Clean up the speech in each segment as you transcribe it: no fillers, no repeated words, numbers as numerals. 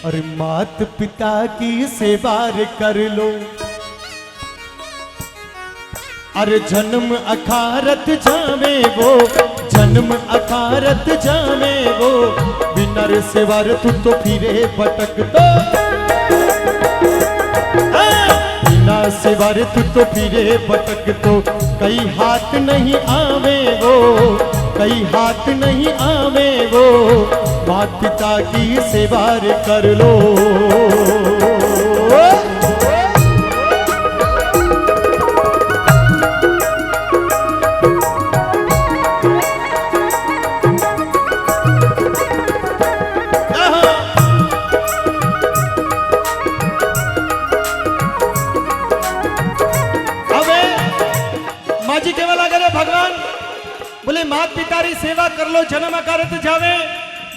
अरे मात पिता की सेवा रे कर लो, अरे जन्म अखारत जावे वो, जन्म अखारत जावे वो, बिना रे सेवा रे तू तो फिरे भटकता, बिना सेवा रे तू तो फिरे भटकतो, कई हाथ नहीं आवे वो, कई हाथ नहीं आवे वो, मात पिता की सेवा रे कर लो। भगवान बोले मात पिता री सेवा कर लो, जन्म अकारत जावे,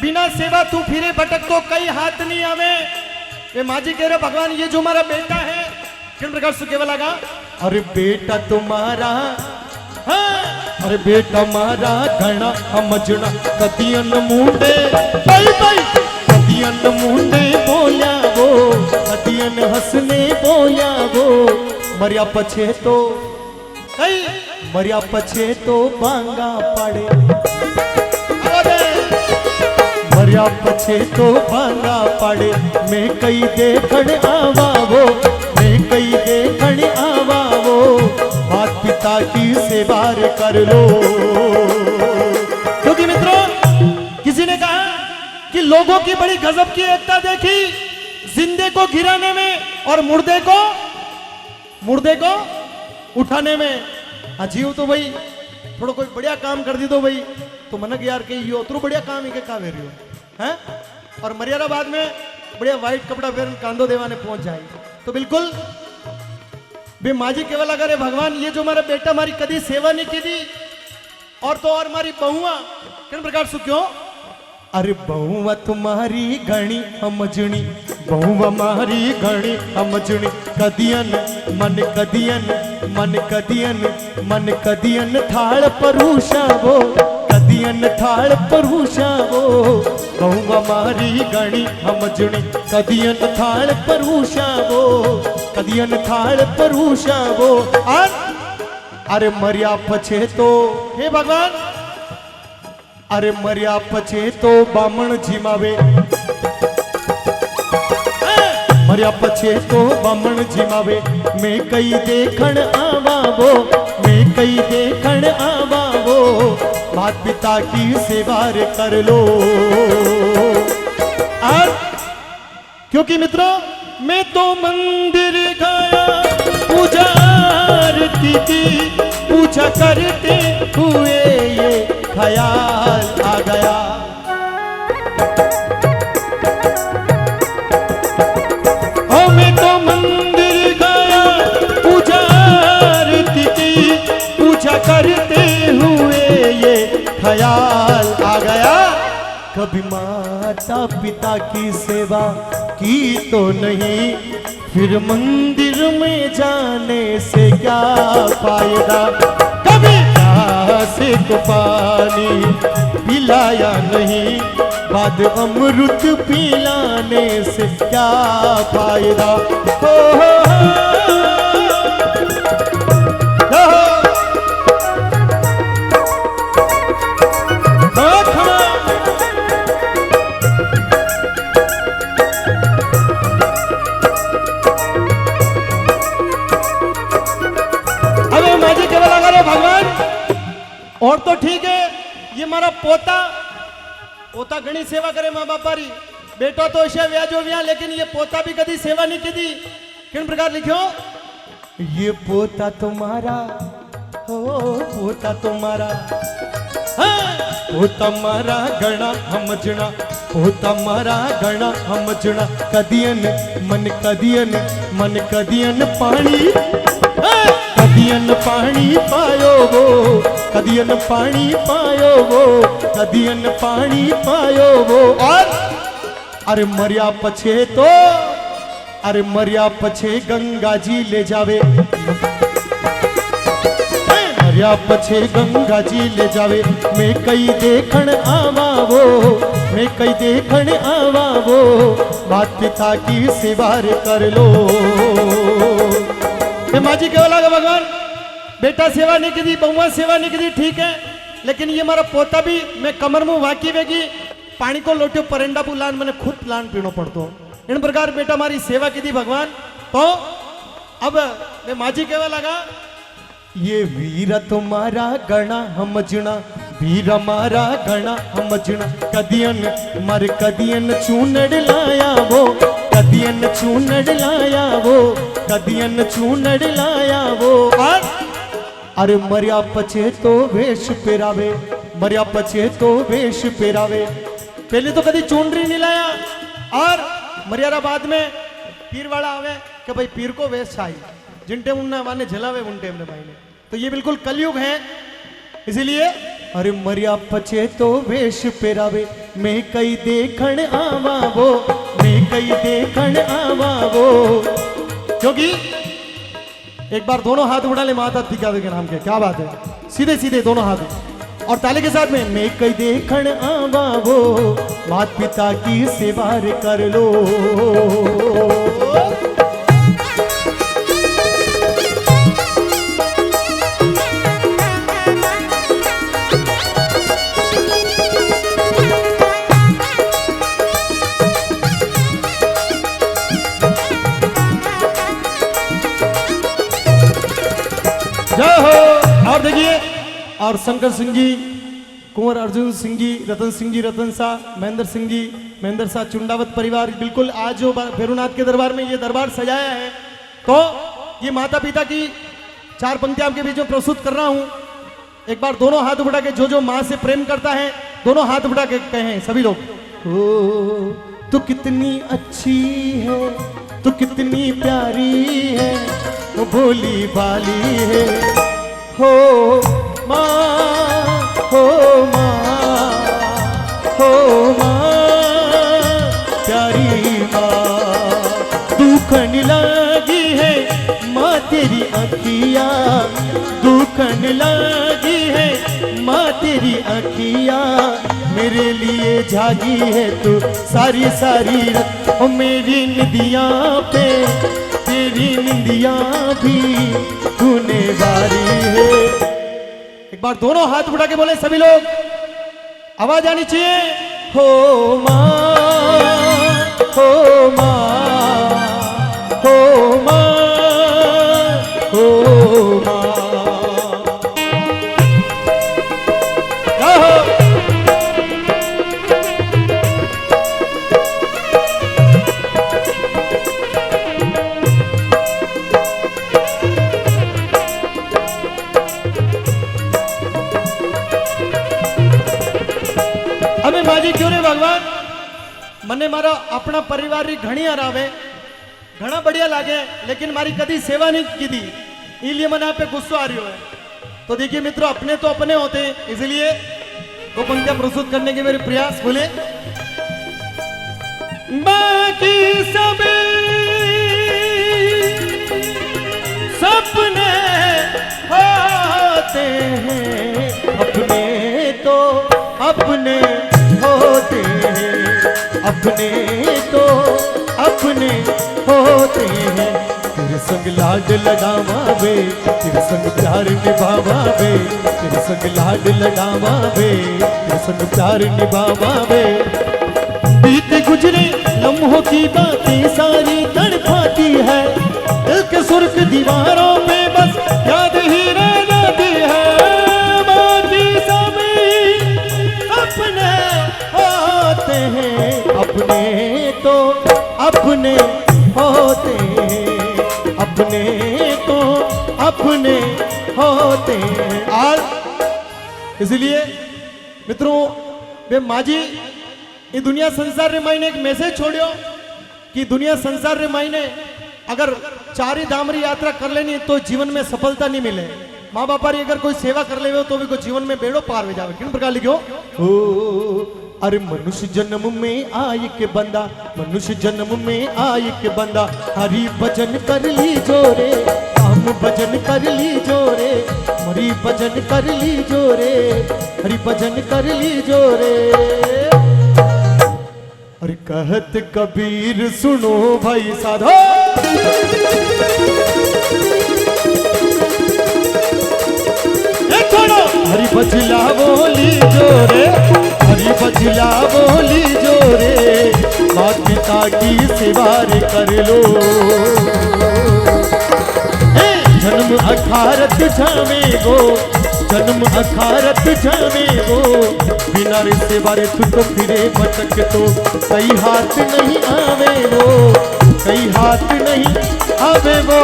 बिना सेवा तू फिरे भटक तो कई हाथ नहीं आवे। ये माँ जी कह रहे भगवान ये जो हमारा बेटा है किन प्रकार से केवल लगा, अरे बेटा तुम्हारा, हाँ अरे बेटा मारा घना समझना, कदियन मुंडे भाई भाई, कदियन मुंडे बोलिया वो, कदियन हंसने बोलिया वो, मरिया पछे तो कई, मरिया पछे तो बांगा पड़े, मरिया पछे तो बांगा पड़े, मैं कई देखण आवा वो, मैं कई देखण आवा वो, मात पिता की सेवा रे कर लो। क्योंकि मित्रों किसी ने कहा कि लोगों की बड़ी गजब की एकता देखी, जिंदे को गिराने में और मुर्दे को उठाने में। जीव तो भाई थोड़ा कोई बढ़िया काम कर दी तो भाई तो मनक यार के यो तो बढ़िया काम ही के का वेरियो हैं, और मर्यादा बाद में बढ़िया व्हाइट कपड़ा पहन कांदो देवाने पहुंच जाए। तो बिल्कुल बे माजी केवल अगर भगवान ये जो हमारा बेटा हमारी कदी सेवा नहीं की थी, और तो और हमारी बहुआ किन प्रकार से क्यों, अरे बहुआ तुम्हारी घणी समझनी, बहुआ मारी घणी समझनी, कदियन मन कदियन मन कदियन मन कदियन थाल परूषा वो, कदियन थाल परूषा वो, बहुआ मारी घणी समझनी, कदियन थाल परूषा वो, कदियन थाल परूषा वो। अरे मरिया पछे तो हे भगवान, अरे मरिया पछे तो बामण जिमावे, मरिया पछे तो बामण जिमावे, मैं कई देखण आवा वो, मैं कई देखण आवा वो, मात पिता की सेवा रे कर लो। और क्योंकि मित्रों मैं तो मंदिर गया, पूजा आरती की, पूजा करते हुए ये ख्याल आ गया, ओ मैं तो मंदिर गया, पूजा आरती की, पूजा करते हुए ये ख्याल आ गया, कभी माता पिता की सेवा की तो नहीं, फिर मंदिर में जाने से क्या फायदा, कभी से को पानी पिलाया नहीं, बाद अमृत पिलाने से क्या फायदा। हो अबे माजी केवल अगर भगवान और तो ठीक है, ये हमारा पोता पोता घनी सेवा करे माँ बापा री, बेटा तो ऐसे व्याजो व्या, लेकिन ये पोता भी कभी सेवा नहीं की थी। किन प्रकार लिखो, ये पोता तुम्हारा हो, पोता तुम्हारा, पोता मारा घना समझना, पोता मारा घना समझना, कदियन मन कदियन पानी, कदियन पानी पायो वो, कदियन पानी पायो वो, कदियन पानी पायो वो। और अरे मरिया पछे तो, अरे मरिया पछे गंगा जी ले जावे, मरिया पछे गंगा जी ले जावे, मैं कई देखण आवा वो, मैं कई देखण आवा वो मात पिता की सेवार कर लो। मैं माजी केवा लगा भगवान बेटा सेवा नहीं की दी, बहुआ सेवा नहीं की दी, ठीक है, लेकिन ये मारा पोता भी मैं कमर मुंह वाकी वेगी पानी को लोटियो परंडा पुलान मैंने खुद प्लान पीनो पड़तो। इन प्रकार बेटा मारी सेवा की दी भगवान। तो अब मैं माजी केवा लगा ये वीर तुम्हारा गणा हमजना, वीर मारा गणा हमजना, कदियन मर कदियन चूनड़ लाया वो, कदियन चूनड़ लाया वो, कदियन चूनड़ लाया वो। और अरे मरिया पछे तो वेश पेरावे, मरिया पछे तो वेश पेरावे। पहले तो कभी चूनरी नहीं लाया और मरियारा बाद में पीर वाला आवे कि भाई पीर को वेश आई जिन टेम उन्ना माने जलावे उन टेम ने भाई ने। तो ये बिल्कुल कलयुग है, इसीलिए अरे मरिया पछे तो वेश पेरावे, मैं कई देखण आवा वो, मैं कई देखण आवा वो। क्योंकि एक बार दोनों हाथ उड़ा ले माता पिता के नाम के, क्या बात है, सीधे सीधे दोनों हाथ और ताली के साथ में मैं कई देखण आवा वो मात पिता की सेवार कर लो। जय हो। और देखिए और शंकर सिंह जी, कुंवर अर्जुन सिंह जी, रतन शाह, महेंद्र शाह चुंडावत परिवार बिल्कुल आज जो भैरवनाथ के दरबार में ये दरबार सजाया है। तो ये माता पिता की चार पंक्तियां आपके बीच में प्रस्तुत कर रहा हूं। एक बार दोनों हाथ उठा के जो माँ से प्रेम करता है दोनों हाथ उठा के कहें सभी लोग, ओ तू कितनी अच्छी है, तू कितनी प्यारी है, वो भोली भाली है, हो माँ, हो माँ, हो माँ, प्यारी माँ। दुखन लगी है माँ तेरी अखिया, दुखन लगी है माँ तेरी अखिया, मेरे लिए जागी है तू सारी सारी रात, ओ मेरी निदिया पे तेरी निंदिया भी तूने वारी है। एक बार दोनों हाथ उठा के बोले सभी लोग, आवाज आनी चाहिए, हो माँ, हो माँ, हो माँ, हो माँ। हमें माजी क्यों रे भगवान मने मारा अपना परिवार री घणी हरावे, घना बढ़िया लागे, लेकिन मारी कदी सेवा नहीं की थी, इसलिए मने आप पे गुस्सा आ रही है। तो देखिए मित्रों, अपने तो अपने होते हैं, इसलिए दो पंक्तियां प्रस्तुत करने के मेरे प्रयास बोले, बाकी सब सपने होते हैं, अपने तो अपने होते हैं, अपने तो अपने होते हैं। तेरे संग लाड लगावा वे, तेरे संग प्यार निभावा वे, तेरे संग लाड लगावा वे, तेरे संग प्यार निभावा वे। बीते गुजरे लम्हों की बातें सारी तड़पाती है, दिल के सुर्ख दीवारों पे बस याद ही रह जाती है। बाकी सभी अपने होते हैं, अपने तो अपने होते हैं, अपने तो अपने होते हैं। और इसलिए मित्रों वे माजी ये दुनिया संसार रे मायने एक मैसेज छोड़ियो कि दुनिया संसार रे मायने अगर चारी धाम री यात्रा कर लेनी तो जीवन में सफलता नहीं मिले। माँ बापा री अगर कोई सेवा कर ले तो भी कोई जीवन में बेड़ो पार हो जावे। किन प्रकार लिखो, अरे मनुष्य जन्म में आय के बंदा, मनुष्य जन्म में आय के बंदा, हरि भजन कर ली जोरे, हम भजन कर ली जोरे, हरि भजन कर ली जोरे, हरि भजन कर ली जोरे। और कहत कबीर सुनो भाई साधो, हरि बजला बोली जोरे, हरि बजला बोली जोरे, मात पिता की सेवा रे कर लो। जन्म अखारत जामे गो, जन्म अखारत जामे गो, बिना रे सेवा रे तू तो फिरे भटक तो, कई हाथ नहीं आवे वो, कई हाथ नहीं आवे वो।